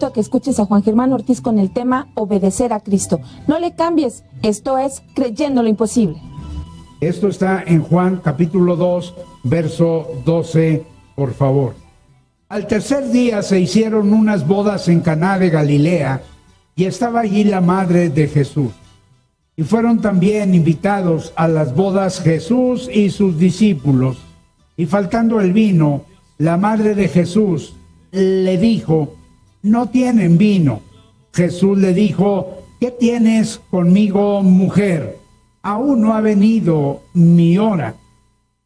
invito a que escuches a Juan Germán Ortiz con el tema Obedecer a Cristo. No le cambies, esto es Creyendo lo Imposible. Esto está en Juan capítulo 2, verso 12, por favor. Al tercer día se hicieron unas bodas en Caná de Galilea, y estaba allí la madre de Jesús. Y fueron también invitados a las bodas Jesús y sus discípulos. Y faltando el vino, la madre de Jesús le dijo: no tienen vino. Jesús le dijo: ¿qué tienes conmigo, mujer? Aún no ha venido mi hora.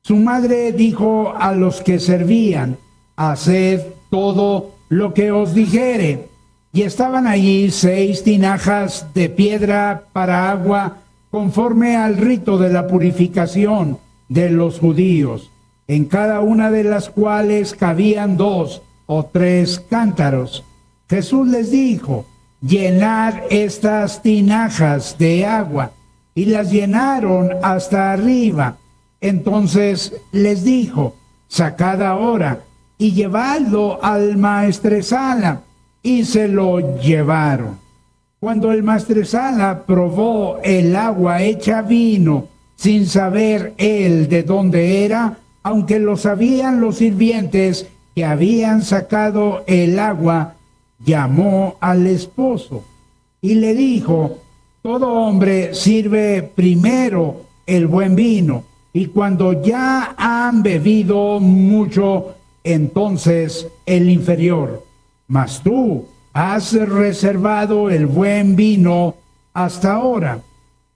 Su madre dijo a los que servían: haced todo lo que os dijere. Y estaban allí 6 tinajas de piedra para agua, conforme al rito de la purificación de los judíos, en cada una de las cuales cabían 2 o 3 cántaros. Jesús les dijo: llenad estas tinajas de agua. Y las llenaron hasta arriba. Entonces les dijo: sacad ahora y llevadlo al maestresala. Y se lo llevaron. Cuando el maestresala probó el agua hecha vino, sin saber él de dónde era, aunque lo sabían los sirvientes que habían sacado el agua, llamó al esposo y le dijo: todo hombre sirve primero el buen vino, y cuando ya han bebido mucho, entonces el inferior. Mas tú has reservado el buen vino hasta ahora.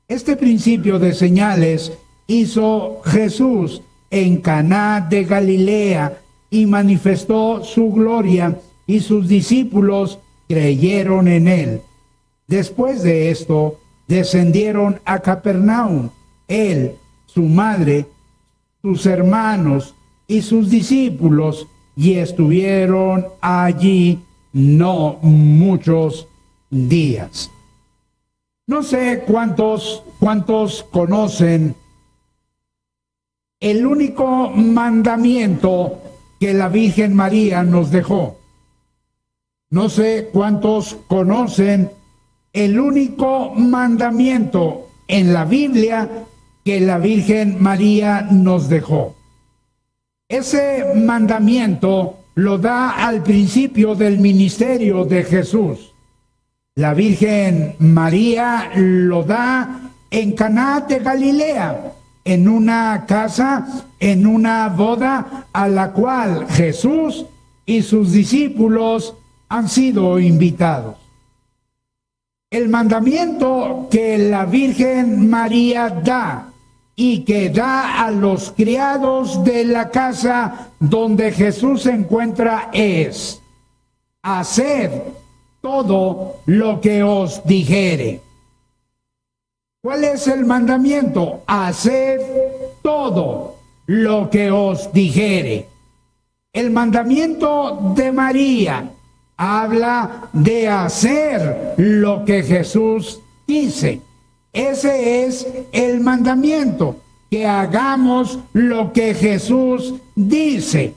Este principio de señales hizo Jesús en Caná de Galilea y manifestó su gloria, y sus discípulos creyeron en él. Después de esto, descendieron a Capernaum, él, su madre, sus hermanos y sus discípulos, y estuvieron allí no muchos días. No sé cuántos conocen el único mandamiento que la Virgen María nos dejó. No sé cuántos conocen el único mandamiento en la Biblia que la Virgen María nos dejó. Ese mandamiento lo da al principio del ministerio de Jesús. La Virgen María lo da en Caná de Galilea, en una casa, en una boda a la cual Jesús y sus discípulos han sido invitados. El mandamiento que la Virgen María da y que da a los criados de la casa donde Jesús se encuentra es: haced todo lo que os dijere. ¿Cuál es el mandamiento? Haced todo lo que os dijere. El mandamiento de María habla de hacer lo que Jesús dice. Ese es el mandamiento, que hagamos lo que Jesús dice.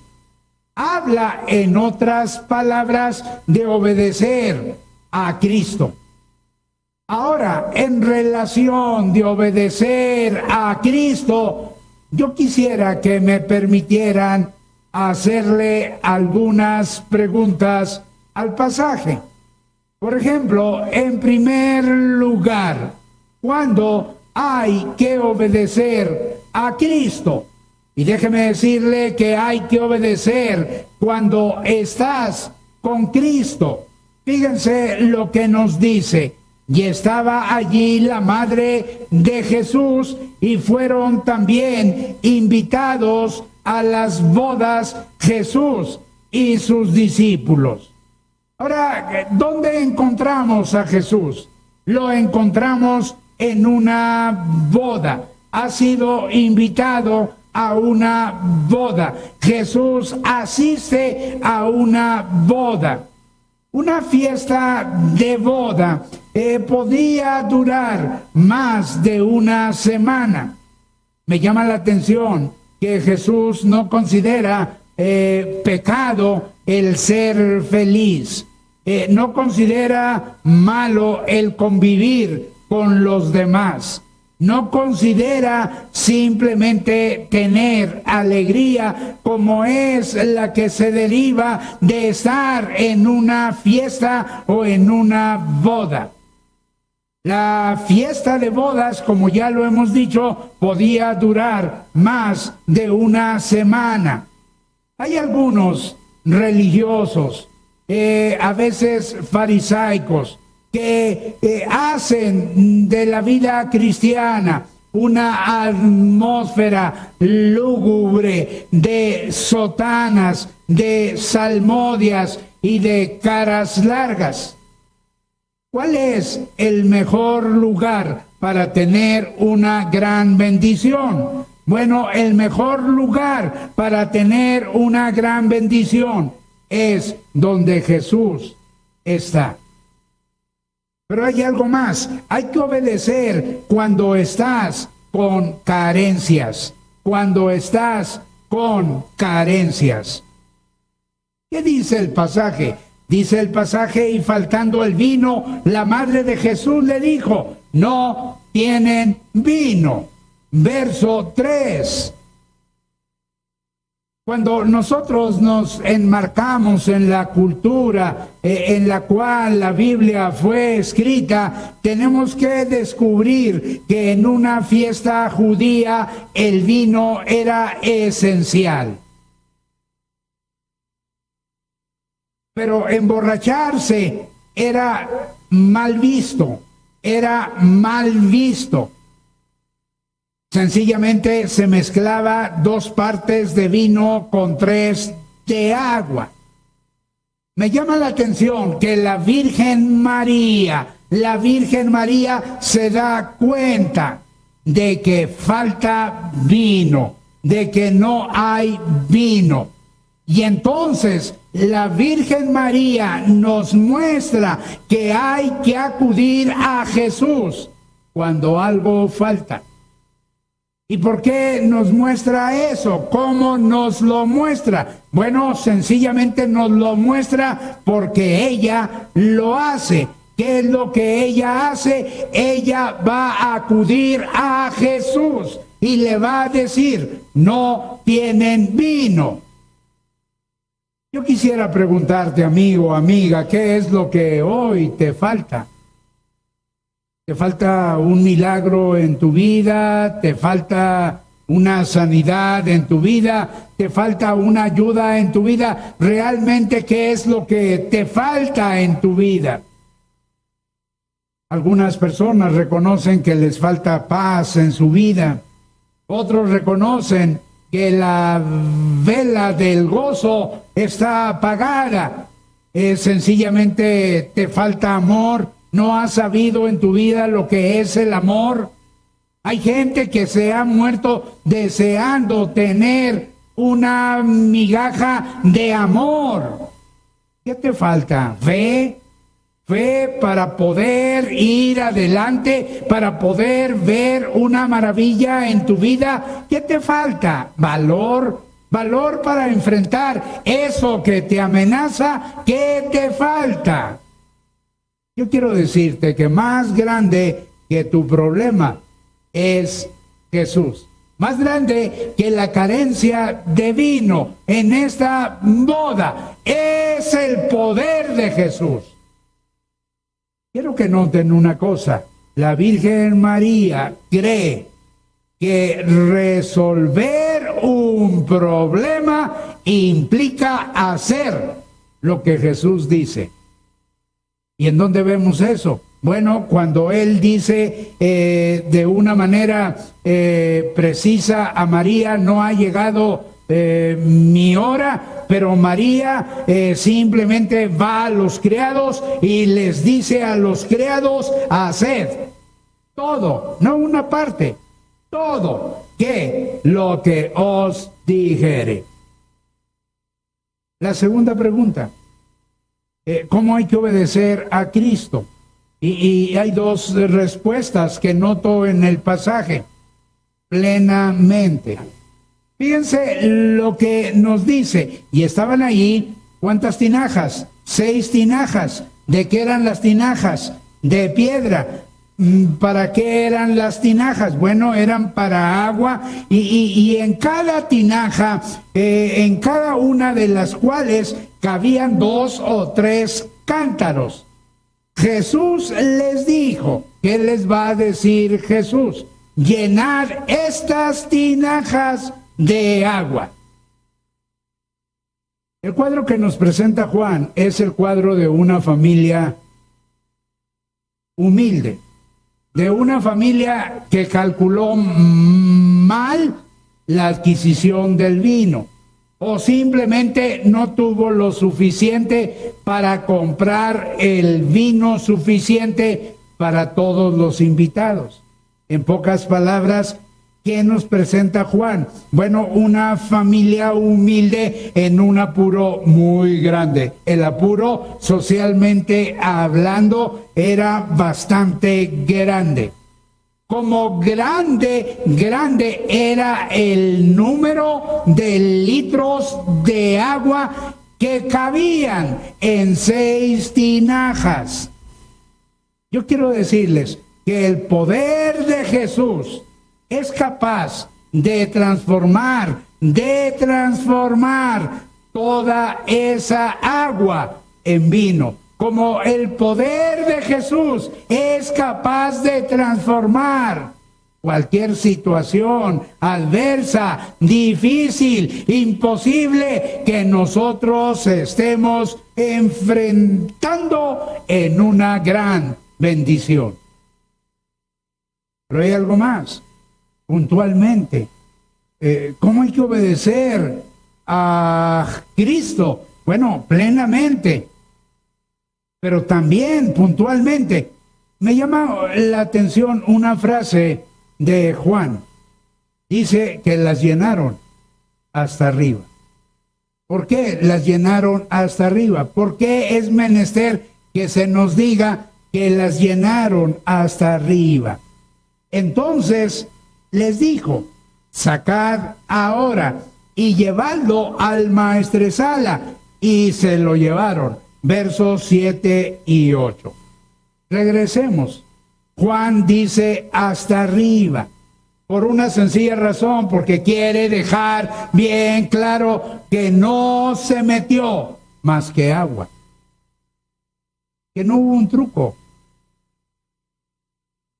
Habla, en otras palabras, de obedecer a Cristo. Ahora, en relación de obedecer a Cristo, yo quisiera que me permitieran hacerle algunas preguntas al pasaje. Por ejemplo, en primer lugar, ¿cuándo hay que obedecer a Cristo? Y déjeme decirle que hay que obedecer cuando estás con Cristo. Fíjense lo que nos dice: y estaba allí la madre de Jesús, y fueron también invitados a las bodas Jesús y sus discípulos. Ahora, ¿dónde encontramos a Jesús? Lo encontramos en una boda. Ha sido invitado a una boda. Jesús asiste a una boda. Una fiesta de boda podía durar más de una semana. Me llama la atención que Jesús no considera pecado el ser feliz. no considera malo el convivir con los demás. No considera simplemente tener alegría como es la que se deriva de estar en una fiesta o en una boda. La fiesta de bodas, como ya lo hemos dicho, podía durar más de una semana. Hay algunos religiosos, a veces farisaicos, que hacen de la vida cristiana una atmósfera lúgubre de sotanas, de salmodias y de caras largas. ¿Cuál es el mejor lugar para tener una gran bendición? Bueno, el mejor lugar para tener una gran bendición es donde Jesús está. Pero hay algo más, hay que obedecer cuando estás con carencias, cuando estás con carencias. ¿Qué dice el pasaje? Dice el pasaje, y faltando el vino, la madre de Jesús le dijo, no tienen vino. Verso 3. Cuando nosotros nos enmarcamos en la cultura en la cual la Biblia fue escrita, tenemos que descubrir que en una fiesta judía el vino era esencial. Pero emborracharse era mal visto, era mal visto. Sencillamente se mezclaba 2 partes de vino con 3 de agua. Me llama la atención que la Virgen María se da cuenta de que falta vino, de que no hay vino. Y entonces la Virgen María nos muestra que hay que acudir a Jesús cuando algo falta. ¿Y por qué nos muestra eso? ¿Cómo nos lo muestra? Bueno, sencillamente nos lo muestra porque ella lo hace. ¿Qué es lo que ella hace? Ella va a acudir a Jesús y le va a decir, no tienen vino. Yo quisiera preguntarte, amigo, amiga, ¿qué es lo que hoy te falta? ¿Te falta un milagro en tu vida? ¿Te falta una sanidad en tu vida? ¿Te falta una ayuda en tu vida? ¿Realmente qué es lo que te falta en tu vida? Algunas personas reconocen que les falta paz en su vida. Otros reconocen que la vela del gozo está apagada. Sencillamente te falta amor. ¿No has sabido en tu vida lo que es el amor? Hay gente que se ha muerto deseando tener una migaja de amor. ¿Qué te falta? ¿Fe? ¿Fe para poder ir adelante, para poder ver una maravilla en tu vida? ¿Qué te falta? ¿Valor? ¿Valor para enfrentar eso que te amenaza? ¿Qué te falta? Yo quiero decirte que más grande que tu problema es Jesús. Más grande que la carencia de vino en esta boda es el poder de Jesús. Quiero que noten una cosa. La Virgen María cree que resolver un problema implica hacer lo que Jesús dice. ¿Y en dónde vemos eso? Bueno, cuando él dice de una manera precisa a María, no ha llegado mi hora, pero María simplemente va a los criados y les dice a los criados, haced todo, no una parte, todo, que lo que os dijere. La segunda pregunta. ¿Cómo hay que obedecer a Cristo? Y hay 2 respuestas que noto en el pasaje. Plenamente. Fíjense lo que nos dice. Y estaban ahí, ¿cuántas tinajas? 6 tinajas. ¿De qué eran las tinajas? De piedra. ¿Para qué eran las tinajas? Bueno, eran para agua y en cada tinaja, en cada una de las cuales cabían 2 o 3 cántaros. Jesús les dijo, ¿qué les va a decir Jesús? Llenad estas tinajas de agua. El cuadro que nos presenta Juan es el cuadro de una familia humilde, de una familia que calculó mal la adquisición del vino, o simplemente no tuvo lo suficiente para comprar el vino suficiente para todos los invitados. En pocas palabras, ¿qué nos presenta Juan? Bueno, una familia humilde en un apuro muy grande. El apuro, socialmente hablando, era bastante grande. Como grande era el número de litros de agua que cabían en 6 tinajas. Yo quiero decirles que el poder de Jesús es capaz de transformar toda esa agua en vino. Como el poder de Jesús es capaz de transformar cualquier situación adversa, difícil, imposible que nosotros estemos enfrentando en una gran bendición. Pero hay algo más. Puntualmente, ¿cómo hay que obedecer a Cristo? Bueno, plenamente, pero también puntualmente. Me llama la atención una frase de Juan. Dice que las llenaron hasta arriba. ¿Por qué las llenaron hasta arriba? ¿Por qué es menester que se nos diga que las llenaron hasta arriba? Entonces les dijo, sacad ahora y llevadlo al maestresala. Y se lo llevaron. Versos 7 y 8. Regresemos. Juan dice hasta arriba. Por una sencilla razón, porque quiere dejar bien claro que no se metió más que agua. Que no hubo un truco.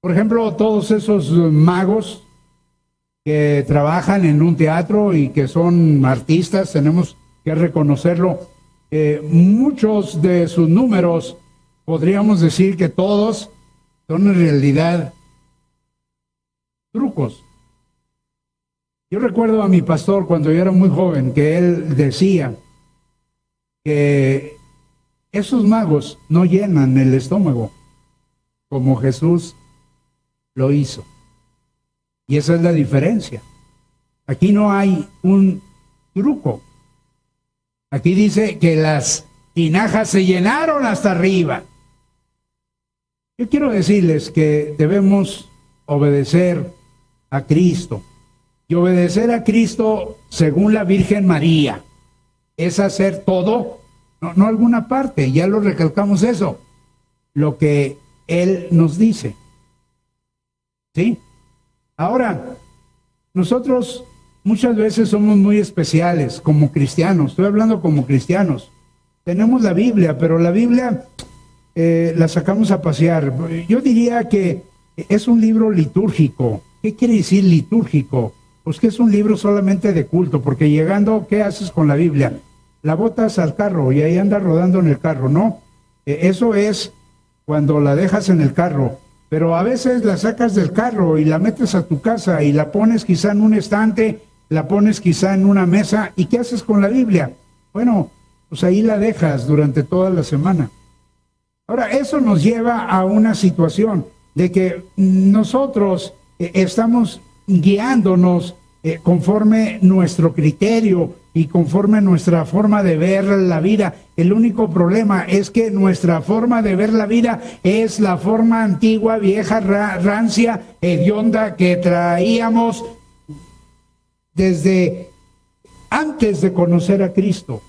Por ejemplo, todos esos magos que trabajan en un teatro y que son artistas, tenemos que reconocerlo. Muchos de sus números, podríamos decir que todos, son en realidad trucos. Yo recuerdo a mi pastor cuando yo era muy joven, que él decía que esos magos no llenan el estómago como Jesús lo hizo. Y esa es la diferencia. Aquí no hay un truco. Aquí dice que las tinajas se llenaron hasta arriba. Yo quiero decirles que debemos obedecer a Cristo. Y obedecer a Cristo según la Virgen María es hacer todo, no alguna parte, ya lo recalcamos eso, lo que Él nos dice. ¿Sí? Ahora, nosotros muchas veces somos muy especiales como cristianos. Estoy hablando como cristianos. Tenemos la Biblia, pero la Biblia la sacamos a pasear. Yo diría que es un libro litúrgico. ¿Qué quiere decir litúrgico? Pues que es un libro solamente de culto, porque llegando, ¿qué haces con la Biblia? La botas al carro y ahí anda rodando en el carro, ¿no? Eso es cuando la dejas en el carro. Pero a veces la sacas del carro y la metes a tu casa y la pones quizá en un estante, la pones quizá en una mesa. ¿Y qué haces con la Biblia? Bueno, pues ahí la dejas durante toda la semana. Ahora, eso nos lleva a una situación de que nosotros estamos guiándonos conforme nuestro criterio y conforme nuestra forma de ver la vida. El único problema es que nuestra forma de ver la vida es la forma antigua, vieja, rancia, hedionda que traíamos desde antes de conocer a Cristo.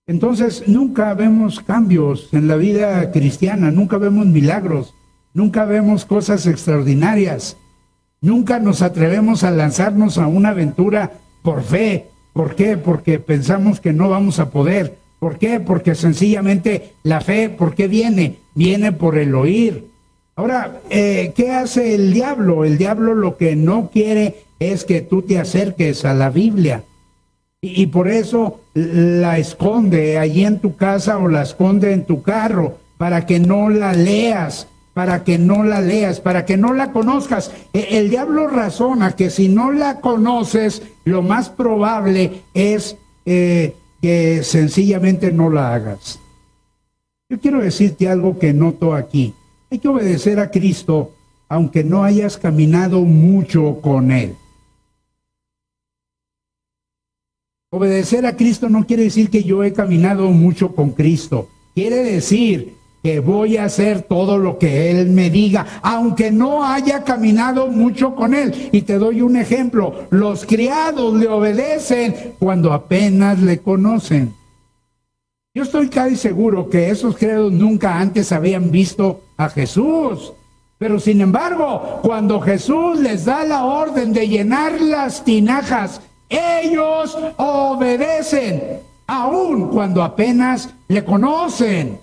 Entonces nunca vemos cambios en la vida cristiana, nunca vemos milagros, nunca vemos cosas extraordinarias, nunca nos atrevemos a lanzarnos a una aventura por fe. ¿Por qué? Porque pensamos que no vamos a poder. ¿Por qué? Porque sencillamente la fe, ¿por qué viene? Viene por el oír. Ahora, ¿qué hace el diablo? El diablo lo que no quiere es que tú te acerques a la Biblia. Y por eso la esconde allí en tu casa o la esconde en tu carro, para que no la leas, para que no la conozcas. El diablo razona que si no la conoces, lo más probable es que sencillamente no la hagas. Yo quiero decirte algo que noto aquí. Hay que obedecer a Cristo, aunque no hayas caminado mucho con Él. Obedecer a Cristo no quiere decir que yo he caminado mucho con Cristo. Quiere decir que voy a hacer todo lo que Él me diga, aunque no haya caminado mucho con Él. Y te doy un ejemplo. Los criados le obedecen cuando apenas le conocen. Yo estoy casi seguro que esos criados nunca antes habían visto a Jesús. Pero sin embargo, cuando Jesús les da la orden de llenar las tinajas, ellos obedecen, aun cuando apenas le conocen.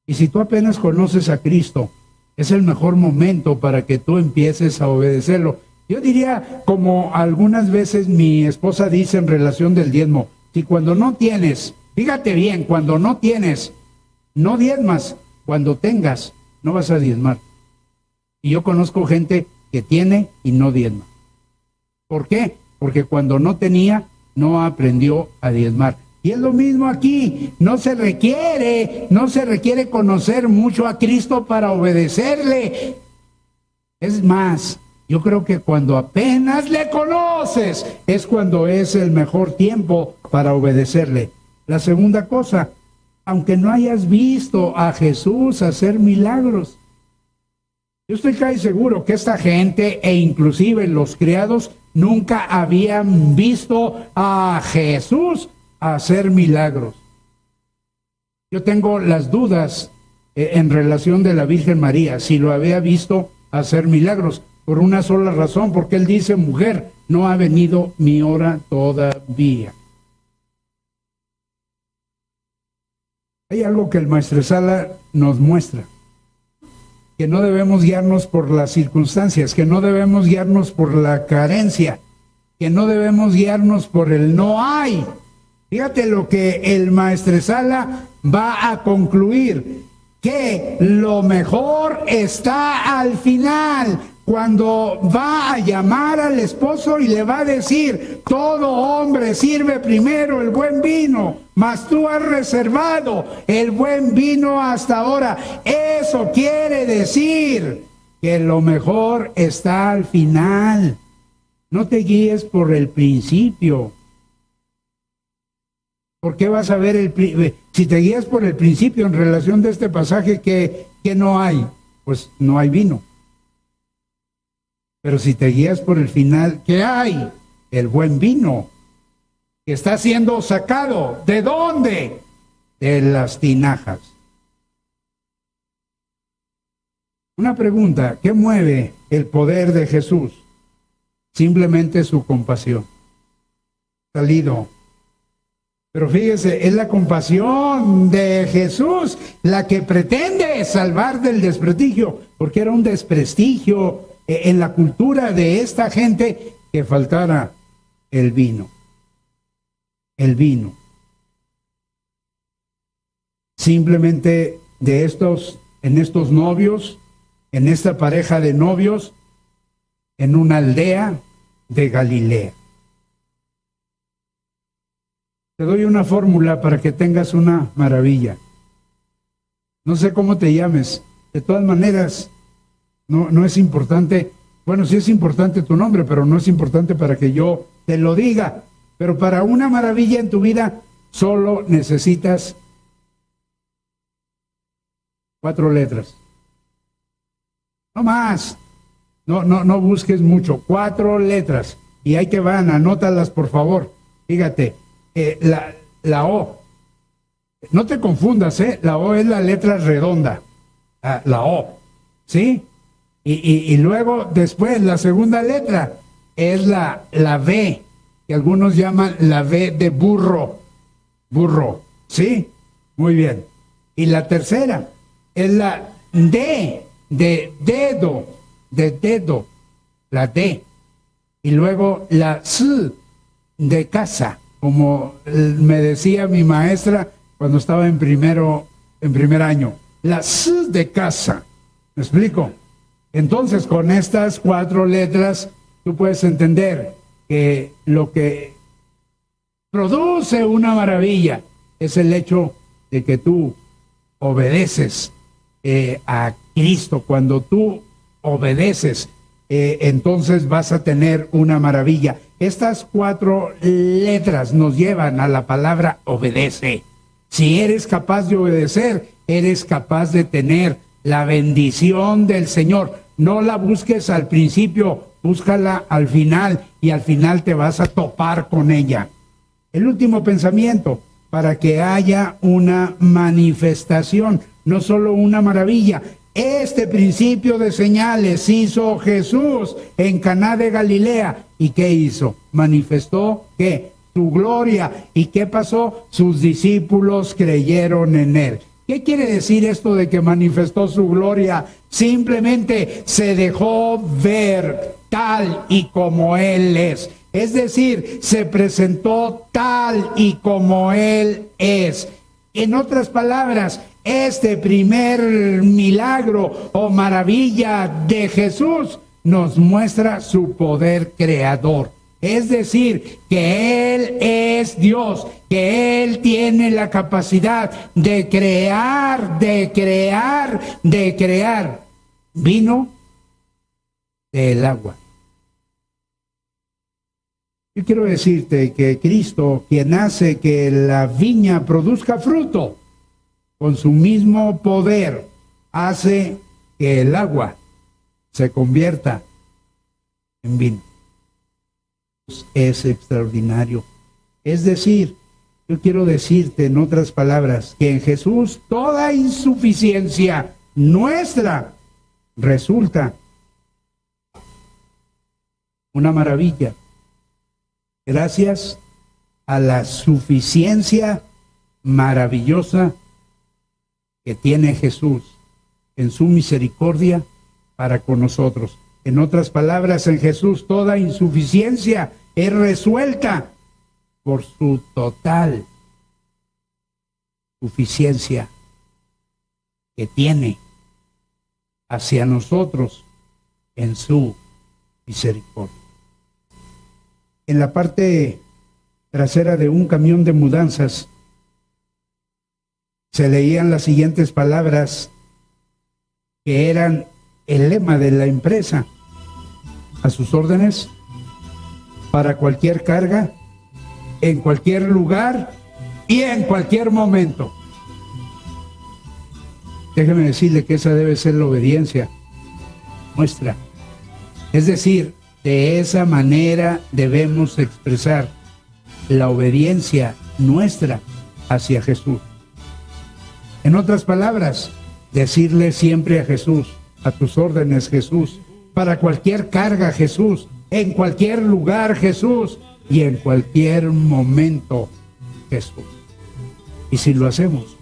Y si tú apenas conoces a Cristo, es el mejor momento para que tú empieces a obedecerlo. Yo diría, como algunas veces mi esposa dice en relación del diezmo, si cuando no tienes, fíjate bien, cuando no tienes, no diezmas, cuando tengas, no vas a diezmar. Y yo conozco gente que tiene y no diezma. ¿Por qué? Porque cuando no tenía, no aprendió a diezmar. Y es lo mismo aquí, no se requiere conocer mucho a Cristo para obedecerle. Es más, yo creo que cuando apenas le conoces, es cuando es el mejor tiempo para obedecerle. La segunda cosa, aunque no hayas visto a Jesús hacer milagros, yo estoy casi seguro que esta gente e inclusive los criados nunca habían visto a Jesús hacer milagros. Yo tengo las dudas en relación de la Virgen María, si lo había visto hacer milagros, por una sola razón, porque él dice, mujer, no ha venido mi hora todavía. Hay algo que el Maestresala nos muestra, que no debemos guiarnos por las circunstancias, que no debemos guiarnos por la carencia, que no debemos guiarnos por el no hay. Fíjate lo que el Maestresala va a concluir, que lo mejor está al final, cuando va a llamar al esposo y le va a decir, todo hombre sirve primero el buen vino, mas tú has reservado el buen vino hasta ahora. Eso quiere decir que lo mejor está al final. No te guíes por el principio. ¿Por qué vas a ver si te guías por el principio en relación de este pasaje que no hay? Pues no hay vino. Pero si te guías por el final, ¿qué hay? El buen vino, que está siendo sacado. ¿De dónde? De las tinajas. Una pregunta, ¿qué mueve el poder de Jesús? Simplemente su compasión. Salido. Pero fíjese, es la compasión de Jesús la que pretende salvar del desprestigio, porque era un desprestigio en la cultura de esta gente que faltara el vino. El vino. Simplemente en estos novios, en esta pareja de novios, en una aldea de Galilea. Te doy una fórmula para que tengas una maravilla. No sé cómo te llames. De todas maneras, no es importante. Bueno, sí es importante tu nombre, pero no es importante para que yo te lo diga. Pero para una maravilla en tu vida, solo necesitas 4 letras. No más. No busques mucho. 4 letras. Y ahí que van, anótalas por favor. Fíjate. la O. No te confundas, la O es la letra redonda, la O, ¿sí? Y luego, después, la segunda letra es la B, que algunos llaman la B de burro, ¿sí? Muy bien. Y la tercera es la D, de dedo, la D. Y luego la S, de casa, como me decía mi maestra cuando estaba en primer año. La S de casa. ¿Me explico? Entonces, con estas 4 letras, tú puedes entender que lo que produce una maravilla es el hecho de que tú obedeces a Cristo. Cuando tú obedeces, entonces vas a tener una maravilla. Estas 4 letras nos llevan a la palabra obedece. Si eres capaz de obedecer, eres capaz de tener la bendición del Señor. No la busques al principio, búscala al final, y al final te vas a topar con ella. El último pensamiento: para que haya una manifestación, no solo una maravilla. Este principio de señales hizo Jesús en Caná de Galilea. ¿Y qué hizo? Manifestó, ¿qué? Su gloria. ¿Y qué pasó? Sus discípulos creyeron en él. ¿Qué quiere decir esto de que manifestó su gloria? Simplemente se dejó ver tal y como él es. Es decir, se presentó tal y como él es. En otras palabras, este primer milagro o maravilla de Jesús nos muestra su poder creador. Es decir, que Él es Dios, que Él tiene la capacidad de crear. Vino del agua. Yo quiero decirte que Cristo, quien hace que la viña produzca fruto, con su mismo poder, hace que el agua se convierta en vino. Es extraordinario. Es decir, yo quiero decirte en otras palabras, que en Jesús toda insuficiencia nuestra resulta una maravilla. Gracias a la suficiencia maravillosa que tiene Jesús en su misericordia para con nosotros. En otras palabras, en Jesús toda insuficiencia es resuelta por su total suficiencia que tiene hacia nosotros en su misericordia. En la parte trasera de un camión de mudanzas se leían las siguientes palabras que eran el lema de la empresa: a sus órdenes, para cualquier carga, en cualquier lugar y en cualquier momento. Déjeme decirle que esa debe ser la obediencia nuestra. Es decir, de esa manera debemos expresar la obediencia nuestra hacia Jesús. En otras palabras, decirle siempre a Jesús: a tus órdenes, Jesús, para cualquier carga, Jesús, en cualquier lugar, Jesús, y en cualquier momento, Jesús. Y si lo hacemos,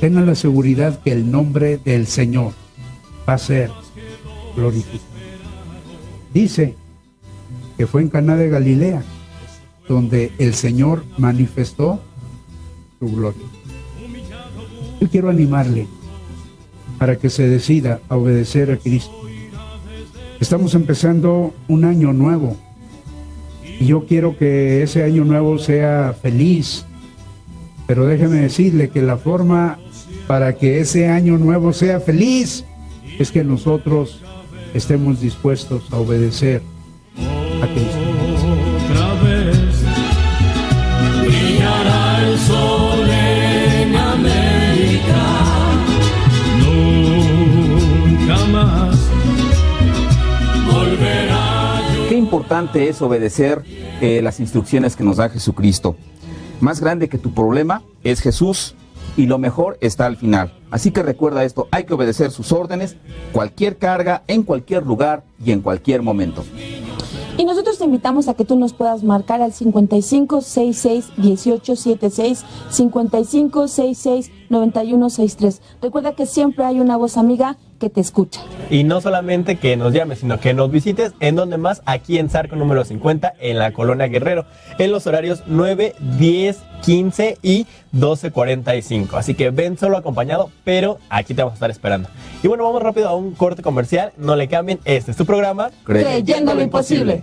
tengan la seguridad que el nombre del Señor va a ser glorificado. Dice que fue en Caná de Galilea donde el Señor manifestó su gloria. Yo quiero animarle para que se decida a obedecer a Cristo. Estamos empezando un año nuevo y yo quiero que ese año nuevo sea feliz, pero déjeme decirle que la forma para que ese año nuevo sea feliz es que nosotros estemos dispuestos a obedecer a Cristo. Otra vez brillará el sol en América, nunca más volverá. Qué importante es obedecer las instrucciones que nos da Jesucristo. Más grande que tu problema es Jesús y lo mejor está al final. Así que recuerda esto, hay que obedecer sus órdenes, cualquier carga, en cualquier lugar y en cualquier momento. Y nosotros te invitamos a que tú nos puedas marcar al 5566-1876, 5566-9163. Recuerda que siempre hay una voz amiga que te escucha. Y no solamente que nos llames, sino que nos visites. ¿En donde más? Aquí en Zarco número 50, en la Colonia Guerrero, en los horarios 9, 10, 15 y 12:45. Así que ven solo acompañado, pero aquí te vamos a estar esperando. Y bueno, vamos rápido a un corte comercial. No le cambien, este es tu programa Creyendo lo imposible.